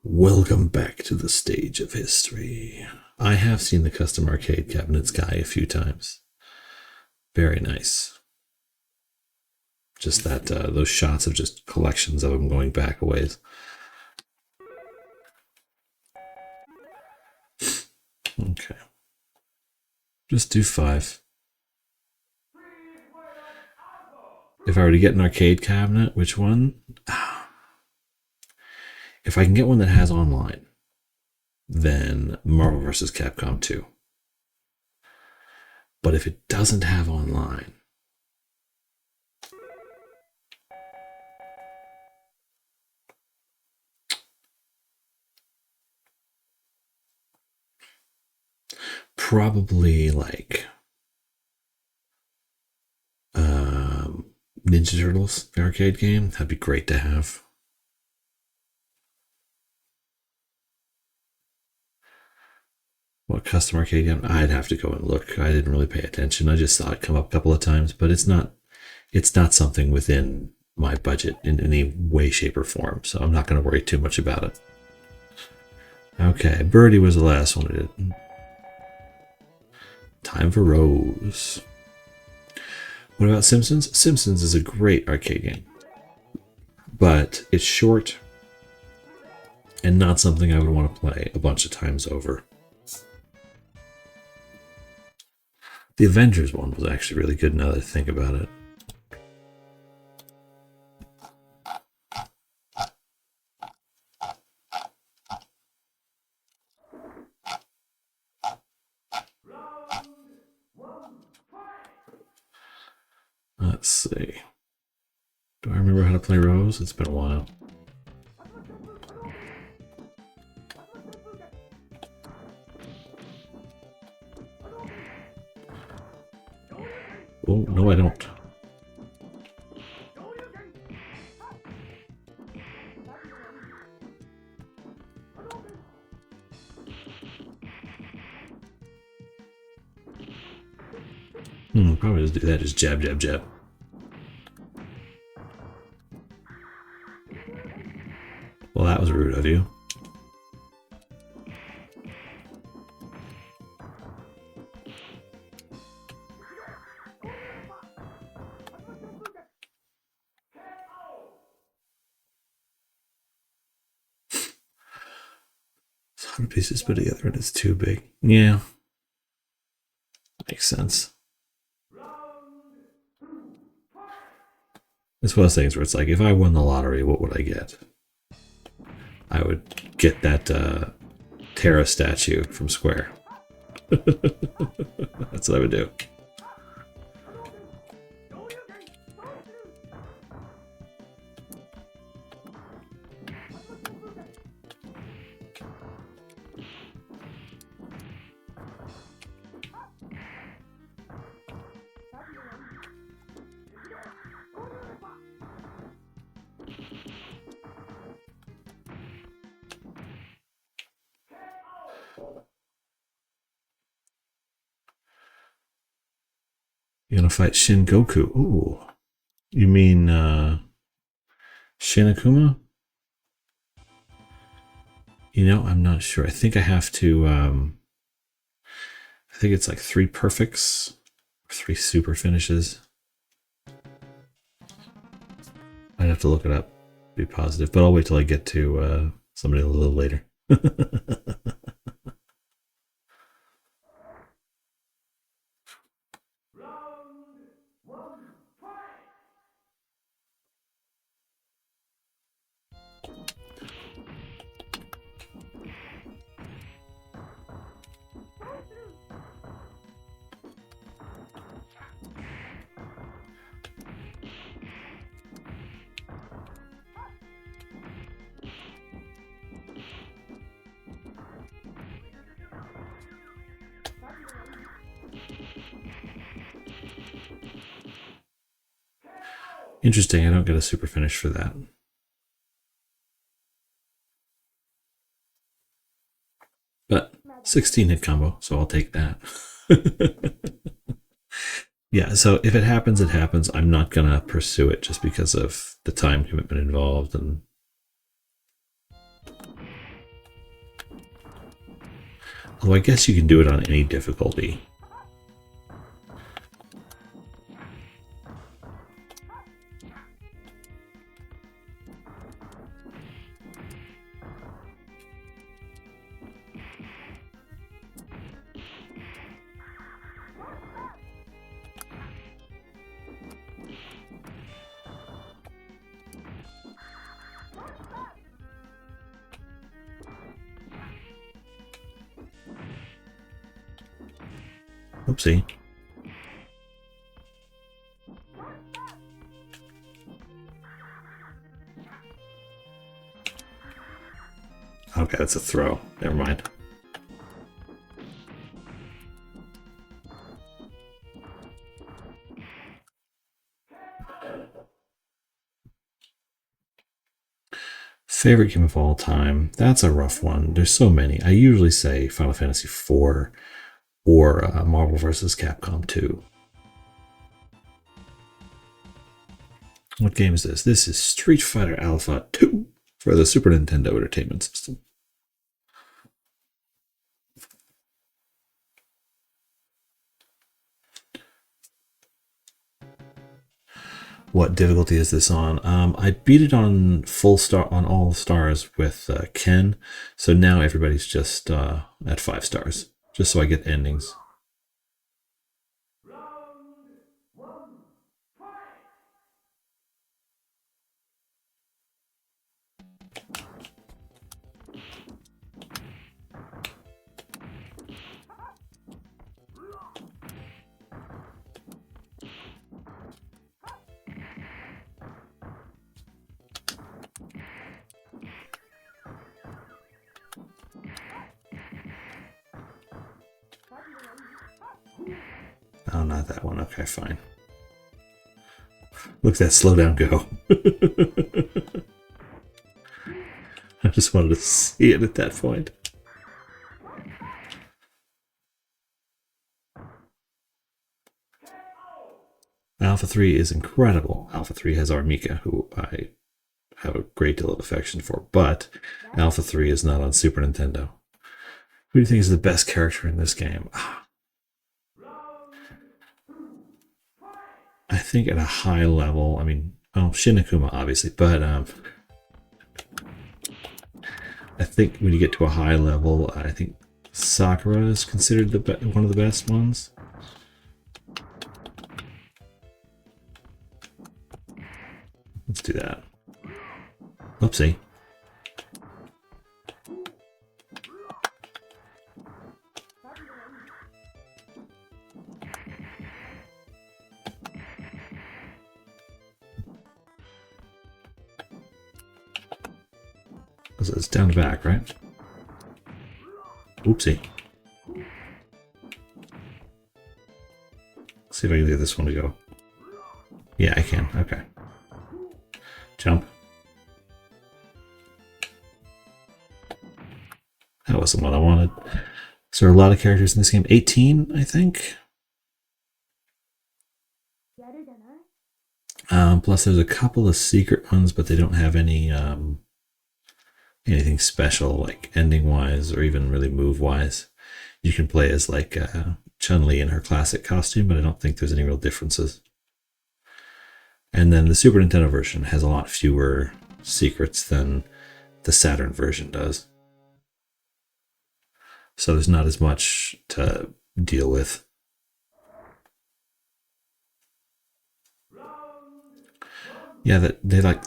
Welcome back to the stage of history. I have seen the custom arcade cabinets guy a few times. Very nice. Just that, those shots of just collections of them going back a ways. Okay. Just do 5. If I were to get an arcade cabinet, which one? If I can get one that has online, then Marvel vs. Capcom 2. But if it doesn't have online, probably like Ninja Turtles, the arcade game. That'd be great to have. What custom arcade game? I'd have to go and look. I didn't really pay attention. I just saw it come up a couple of times, but it's not something within my budget in any way, shape, or form. So I'm not going to worry too much about it. Okay, Birdie was the last one I did. Time for Rose. What about Simpsons? Simpsons is a great arcade game, but it's short and not something I would want to play a bunch of times over. The Avengers one was actually really good now that I think about it. Let's see. Do I remember how to play Rose? It's been a while. Oh, no, I don't. Probably just do that. Just jab, jab, jab. Well, that was rude of you. It's 100 pieces put together and it's too big. Yeah. Makes sense. It's one of those things where it's like, if I won the lottery, what would I get? I would get that Terra statue from Square. That's what I would do. You're gonna fight Shin Goku. Ooh. You mean Shin Akuma? You know, I'm not sure. I think I have to I think it's like 3 perfects or 3 super finishes. I'd have to look it up, be positive, but I'll wait till I get to somebody a little later. Interesting, I don't get a super finish for that. But 16 hit combo, so I'll take that. Yeah, so if it happens, it happens. I'm not going to pursue it just because of the time commitment involved. And Although I guess you can do it on any difficulty. Oopsie. Okay, that's a throw. Never mind. Favorite game of all time? That's a rough one. There's so many. I usually say Final Fantasy IV or Marvel vs. Capcom 2. What game is this? This is Street Fighter Alpha 2 for the Super Nintendo Entertainment System. What difficulty is this on? I beat it on all stars with Ken, so now everybody's just at 5 stars, just so I get endings. Oh, not that one. Okay, fine. Look at that slowdown go. I just wanted to see it at that point. Alpha 3 is incredible. Alpha 3 has Armika, who I have a great deal of affection for, but Alpha 3 is not on Super Nintendo. Who do you think is the best character in this game? I think at a high level, I mean, Shin Akuma, obviously, but I think when you get to a high level, I think Sakura is considered one of the best ones. Let's do that. Oopsie. It's down the back, right? Oopsie. Let's see if I can get this one to go. Yeah, I can. Okay. Jump. That wasn't what I wanted. So there are a lot of characters in this game. 18, I think. Plus there's a couple of secret ones, but they don't have any anything special, like ending-wise or even really move-wise. You can play as like Chun-Li in her classic costume, but I don't think there's any real differences. And then the Super Nintendo version has a lot fewer secrets than the Saturn version does. So there's not as much to deal with. Yeah, they like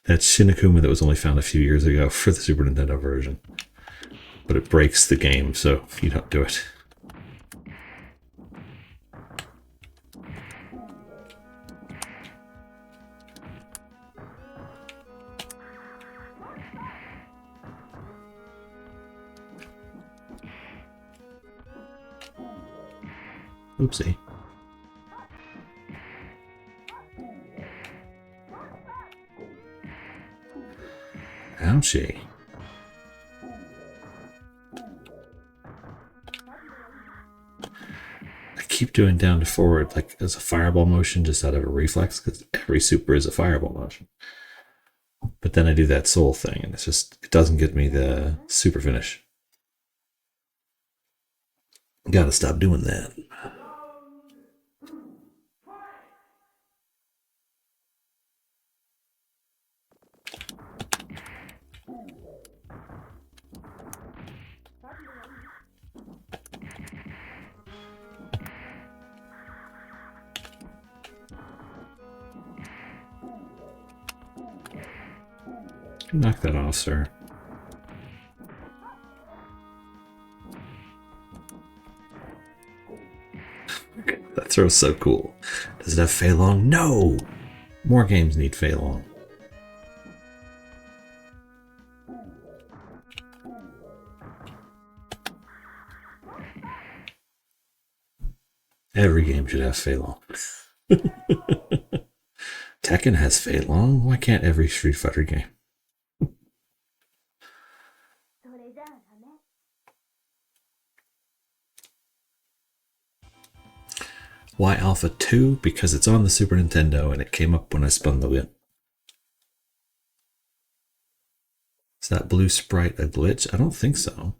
that Shin Akuma that was only found a few years ago for the Super Nintendo version. But it breaks the game, so you don't do it. Oopsie. Ouchie. I keep doing down to forward like as a fireball motion just out of a reflex because every super is a fireball motion. But then I do that soul thing and it doesn't get me the super finish. Gotta stop doing that. Knock that off, sir. That throw's so cool. Does it have Fei Long? No! More games need Fei Long. Every game should have Fei Long. Tekken has Fei Long. Why can't every Street Fighter game? Why Alpha 2? Because it's on the Super Nintendo and it came up when I spun the wheel. Is that blue sprite a glitch? I don't think so.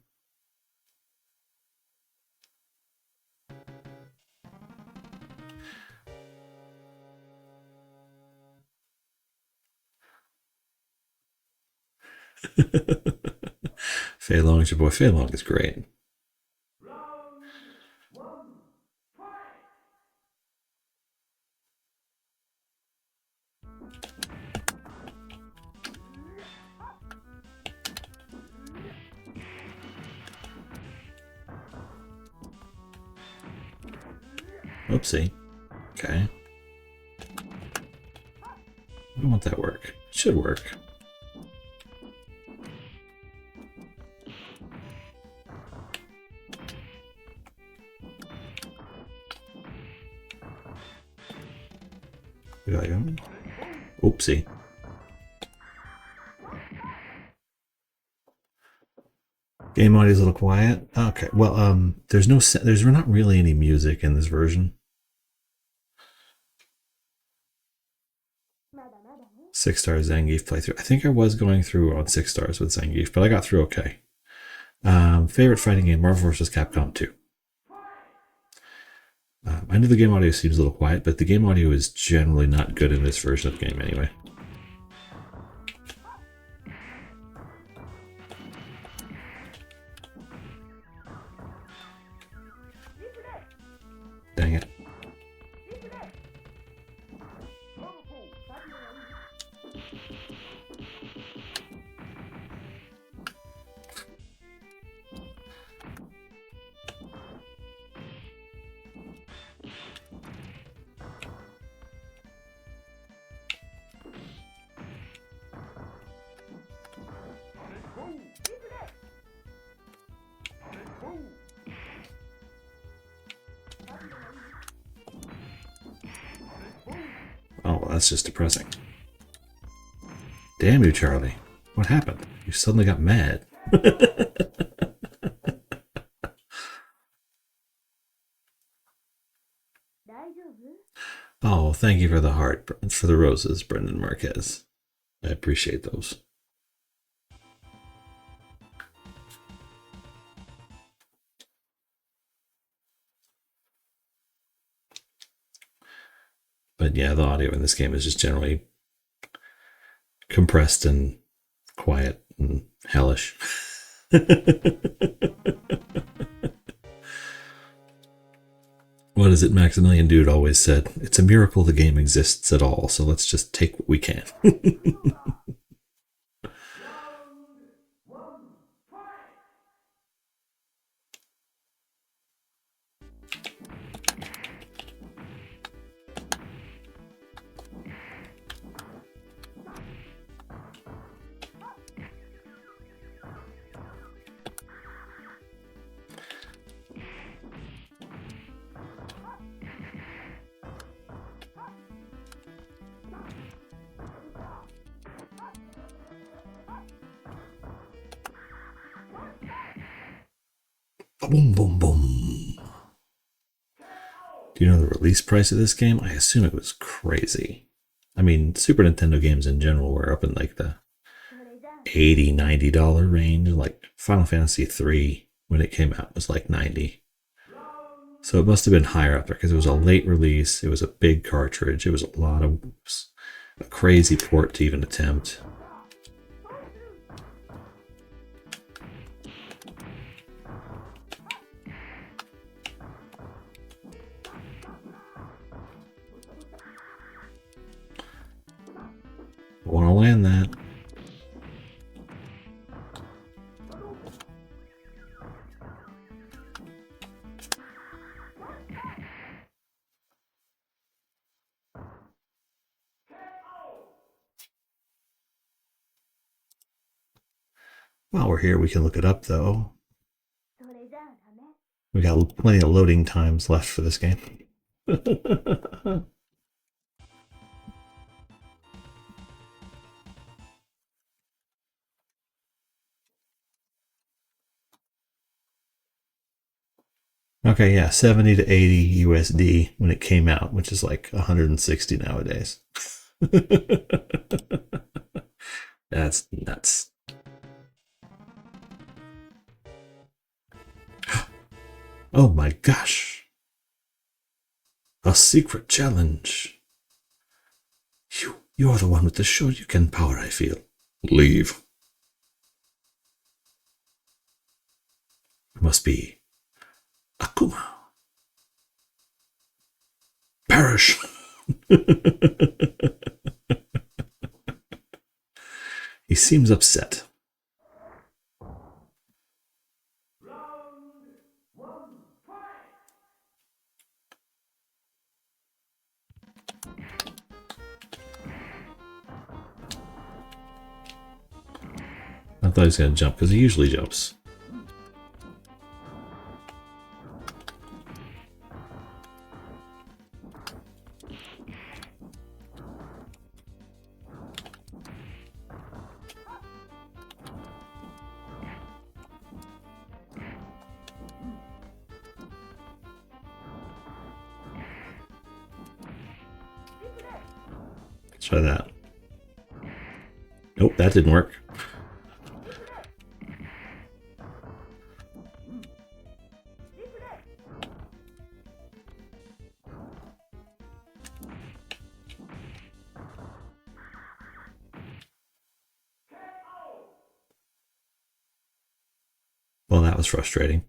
Fei Long is your boy. Fei Long is great. Oopsie. Okay. I don't want that work. It should work. We got him. Oopsie. Game audio is a little quiet. Okay. Well, there's not really any music in this version. 6 stars Zangief playthrough. I think I was going through on 6 stars with Zangief, but I got through okay. Favorite fighting game, Marvel vs. Capcom 2. I know the game audio seems a little quiet, but the game audio is generally not good in this version of the game anyway. Dang it. Oh, well, that's just depressing. Damn you, Charlie. What happened? You suddenly got mad. Oh, thank you for the heart, for the roses, Brendan Marquez. I appreciate those. But yeah, the audio in this game is just generally compressed and quiet and hellish. What is it Maximilian Dude always said? It's a miracle the game exists at all, so let's just take what we can. Boom, boom, boom. Do you know the release price of this game? I assume it was crazy. I mean, Super Nintendo games in general were up in like the $80, $90 range. Like Final Fantasy III, when it came out, was like $90. So it must have been higher up there because it was a late release. It was a big cartridge. It was a crazy port to even attempt. I want to land that. While we're here, we can look it up, though. We got plenty of loading times left for this game. Okay, yeah, 70 to 80 USD when it came out, which is like 160 nowadays. That's nuts. Oh my gosh. A secret challenge. You're the one with the Shoryuken power, I feel. Leave. It must be Akuma. Perish. He seems upset. I thought he was going to jump because he usually jumps. Let's try that. Nope, that didn't work. Well, that was frustrating.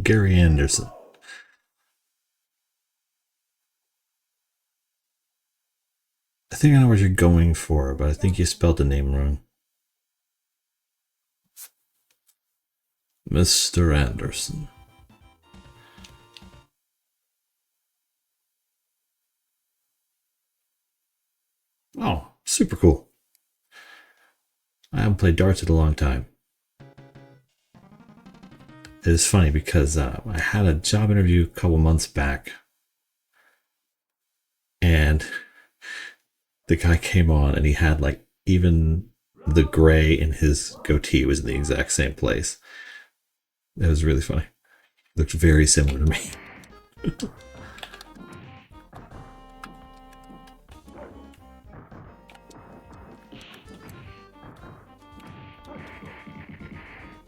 Gary Anderson. I think I know what you're going for, but I think you spelled the name wrong. Mr. Anderson. Oh, super cool. I haven't played darts in a long time. It is funny because I had a job interview a couple months back The guy came on and he had like even the gray in his goatee was in the exact same place. It was really funny. Looked very similar to me.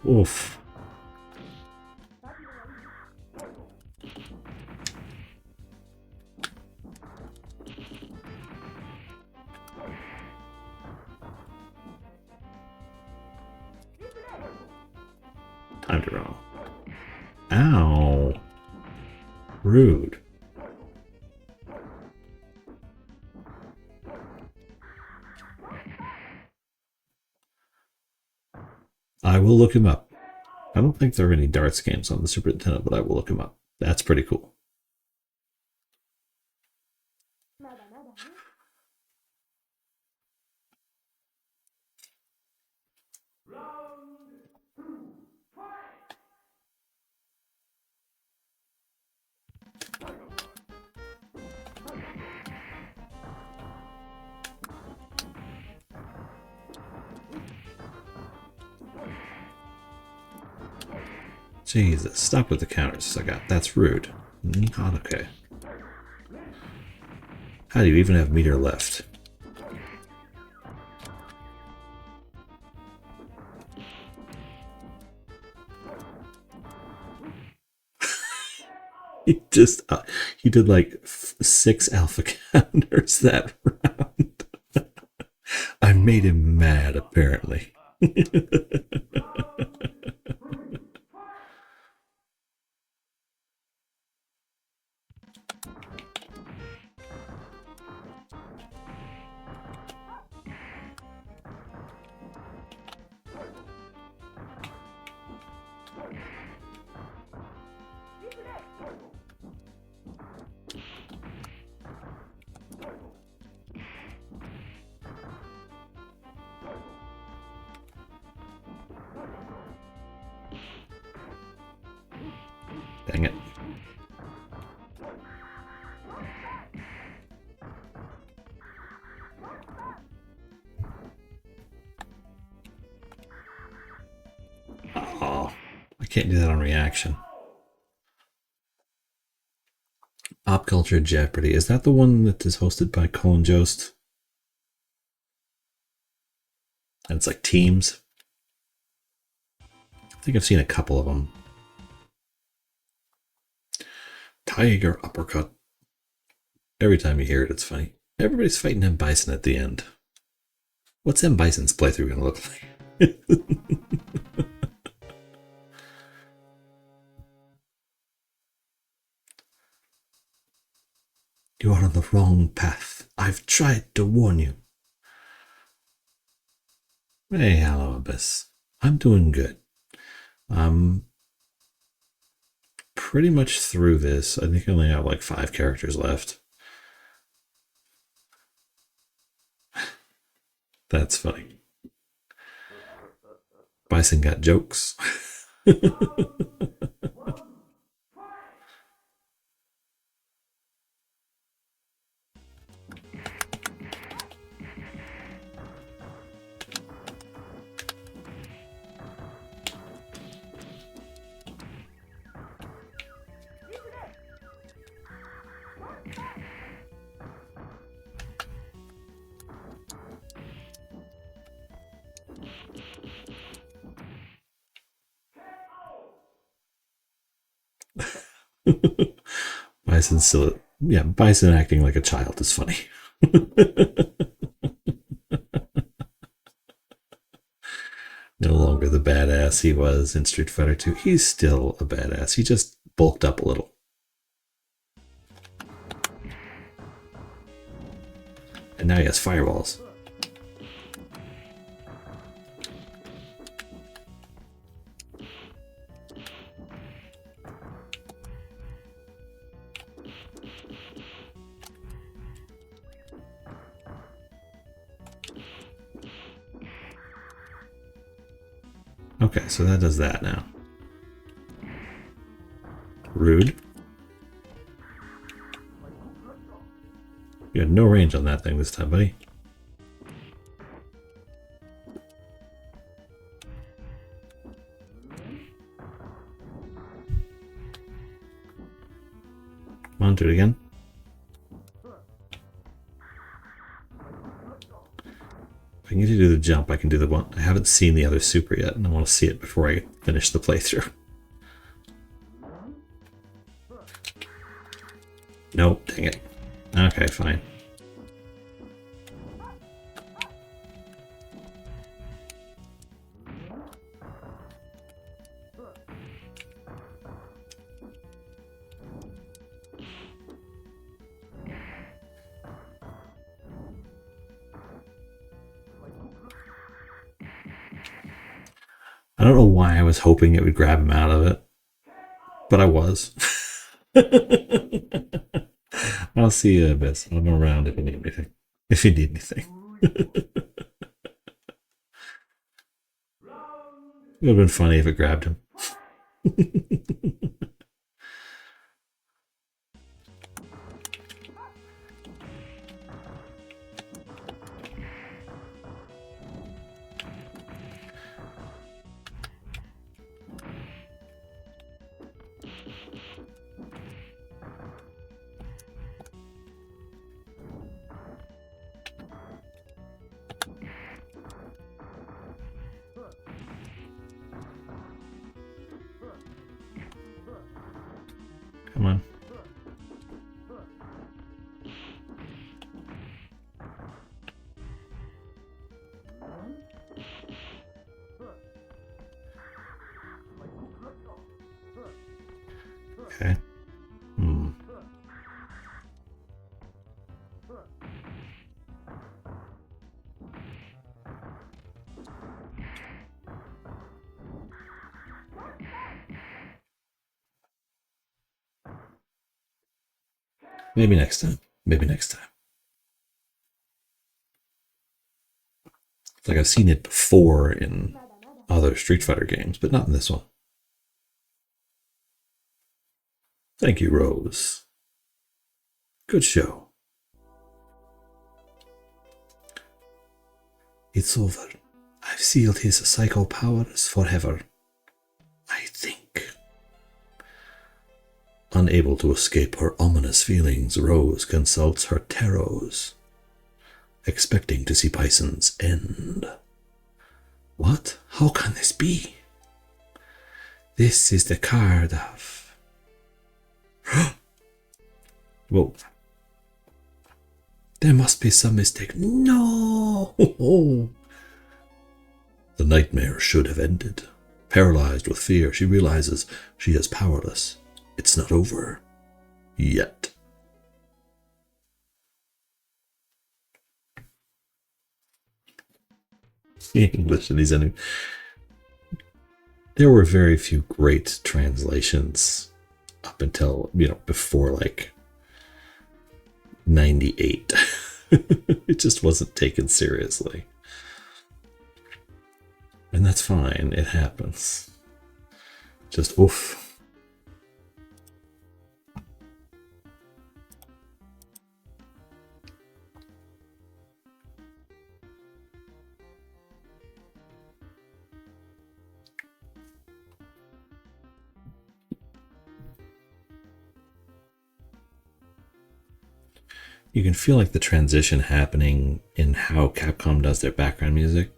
Oof. Time to run. Ow. Rude. I will look him up. I don't think there are any darts games on the Super Nintendo, but I will look him up. That's pretty cool. Jesus, stop with the counters, Sagat. That's rude. Not okay. How do you even have meter left? He did like 6 alpha counters that round. I made him mad, apparently. Dang it. Oh, I can't do that on reaction. Pop Culture Jeopardy. Is that the one that is hosted by Colin Jost? And it's like teams. I think I've seen a couple of them. Tiger uppercut. Every time you hear it, it's funny. Everybody's fighting M. Bison at the end. What's M. Bison's playthrough going to look like? You are on the wrong path. I've tried to warn you. Hey, hello, Abyss. I'm doing good. I'm pretty much through this. I think I only have like 5 characters left. That's funny. Bison got jokes. Bison still, yeah, Bison acting like a child is funny. No longer the badass he was in Street Fighter 2. He's still a badass. He just bulked up a little. And now he has fireballs. Okay, so that does that now. Rude. You had no range on that thing this time, buddy. do it again. If I can get you to do the jump, I can do the one. I haven't seen the other super yet, and I want to see it before I finish the playthrough. Nope, dang it. Okay, fine. I don't know why I was hoping it would grab him out of it, but I was. I'll see you, Abyss. I'll go around if you need anything. If you need anything. It would have been funny if it grabbed him. Come on. Okay. Maybe next time. Maybe next time. It's like I've seen it before in other Street Fighter games, but not in this one. Thank you, Rose. Good show. It's over. I've sealed his psycho powers forever. I think. Unable to escape her ominous feelings, Rose consults her tarots, expecting to see Bison's end. What? How can this be? This is the card of... Whoa. There must be some mistake. No! The nightmare should have ended. Paralyzed with fear, she realizes she is powerless. It's not over. Yet. English in these enemies. There were very few great translations up until, before like 98. It just wasn't taken seriously. And that's fine. It happens. Just oof. You can feel like the transition happening in how Capcom does their background music.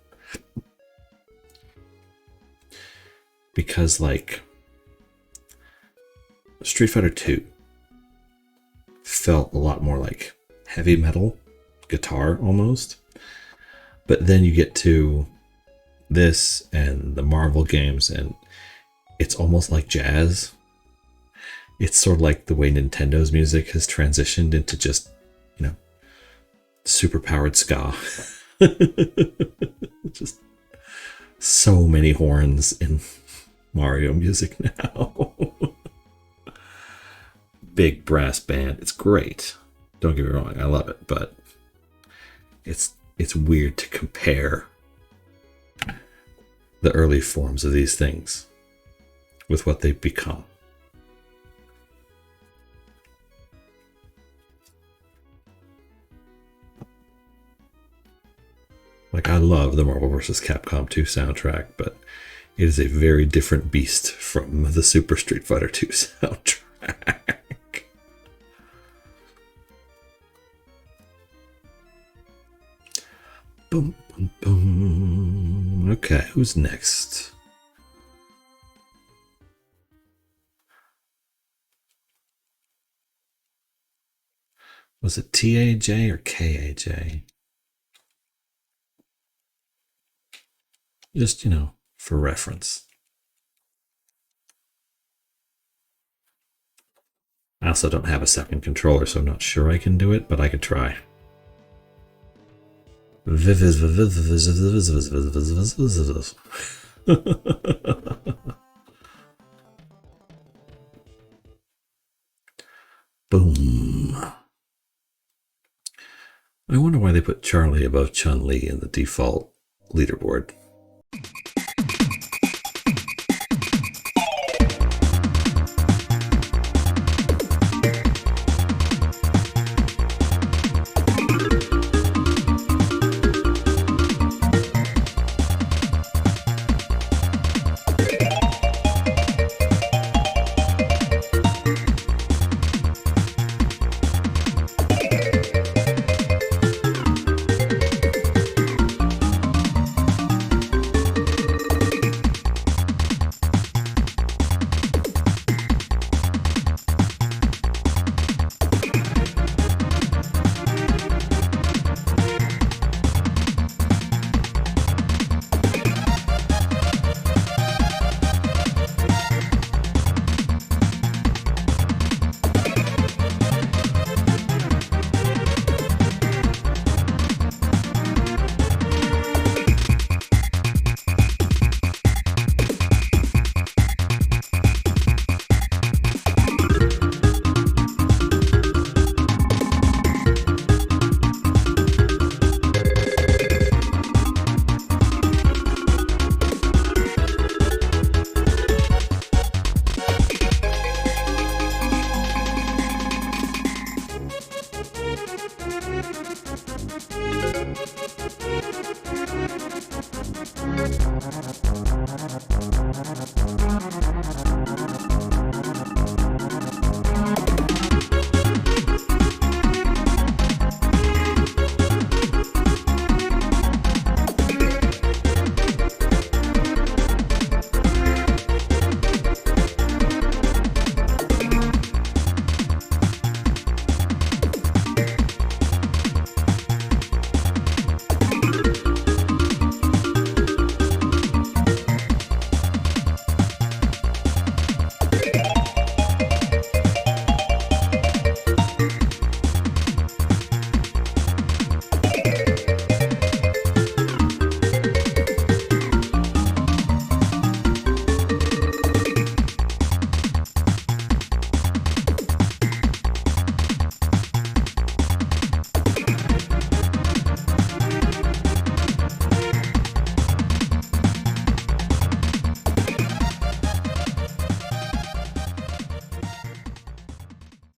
Because like Street Fighter 2 felt a lot more like heavy metal guitar almost. But then you get to this and the Marvel games and it's almost like jazz. It's sort of like the way Nintendo's music has transitioned into just super powered ska. Just so many horns in Mario music now. Big brass band. It's great. Don't get me wrong, I love it, but it's weird to compare the early forms of these things with what they've become. Like, I love the Marvel vs. Capcom 2 soundtrack, but it is a very different beast from the Super Street Fighter 2 soundtrack. Boom, boom, boom. Okay, who's next? Was it TAJ or KAJ? Just, for reference. I also don't have a second controller, so I'm not sure I can do it, but I could try. Boom. I wonder why they put Charlie above Chun-Li in the default leaderboard.